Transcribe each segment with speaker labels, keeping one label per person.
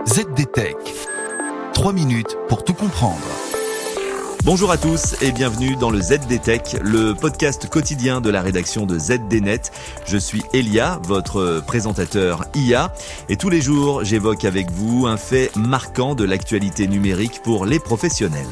Speaker 1: ZDTech. 3 minutes pour tout comprendre.
Speaker 2: Bonjour à tous et bienvenue dans le ZDTech, le podcast quotidien de la rédaction de ZDNet. Je suis Elia, votre présentateur IA, et tous les jours j'évoque avec vous un fait marquant de l'actualité numérique pour les professionnels.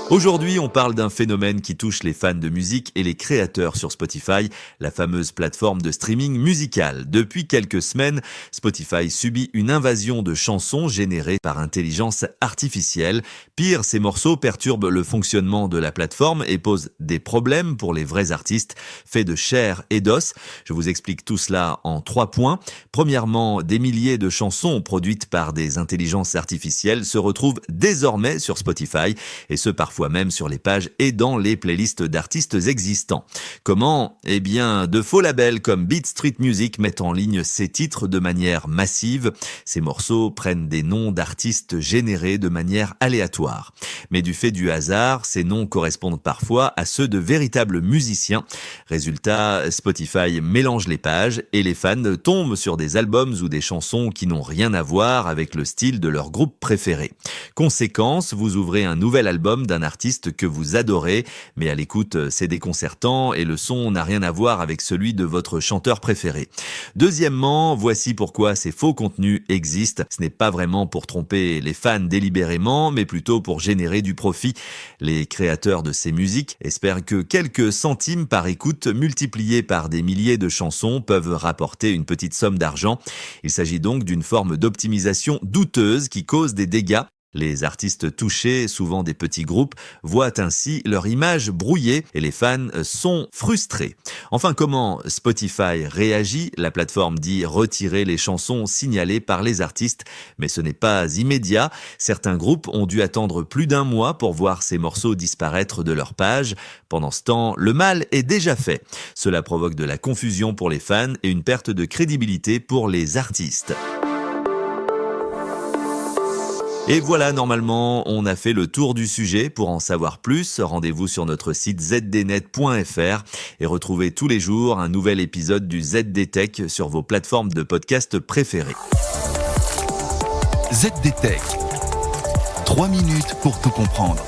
Speaker 2: Aujourd'hui, on parle d'un phénomène qui touche les fans de musique et les créateurs sur Spotify, la fameuse plateforme de streaming musical. Depuis quelques semaines, Spotify subit une invasion de chansons générées par intelligence artificielle. Pire, ces morceaux perturbent le fonctionnement de la plateforme et posent des problèmes pour les vrais artistes faits de chair et d'os. Je vous explique tout cela en 3 points. Premièrement, des milliers de chansons produites par des intelligences artificielles se retrouvent désormais sur Spotify, et ce parfois même sur les pages et dans les playlists d'artistes existants. Comment ? Eh bien, de faux labels comme Beat Street Music mettent en ligne ces titres de manière massive. Ces morceaux prennent des noms d'artistes générés de manière aléatoire. Mais du fait du hasard, ces noms correspondent parfois à ceux de véritables musiciens. Résultat, Spotify mélange les pages et les fans tombent sur des albums ou des chansons qui n'ont rien à voir avec le style de leur groupe préféré. Conséquence, vous ouvrez un nouvel album d'un artiste que vous adorez, mais à l'écoute, c'est déconcertant et le son n'a rien à voir avec celui de votre chanteur préféré. Deuxièmement, voici pourquoi ces faux contenus existent. Ce n'est pas vraiment pour tromper les fans délibérément, mais plutôt pour générer du profit. Les créateurs de ces musiques espèrent que quelques centimes par écoute multipliés par des milliers de chansons peuvent rapporter une petite somme d'argent. Il s'agit donc d'une forme d'optimisation douteuse qui cause des dégâts. Les artistes touchés, souvent des petits groupes, voient ainsi leur image brouillée et les fans sont frustrés. Enfin, comment Spotify réagit ? La plateforme dit retirer les chansons signalées par les artistes, mais ce n'est pas immédiat. Certains groupes ont dû attendre plus d'1 mois pour voir ces morceaux disparaître de leur page. Pendant ce temps, le mal est déjà fait. Cela provoque de la confusion pour les fans et une perte de crédibilité pour les artistes. Et voilà, normalement, on a fait le tour du sujet. Pour en savoir plus, rendez-vous sur notre site zdnet.fr et retrouvez tous les jours un nouvel épisode du ZDTech sur vos plateformes de podcast préférées.
Speaker 1: ZDTech. 3 minutes pour tout comprendre.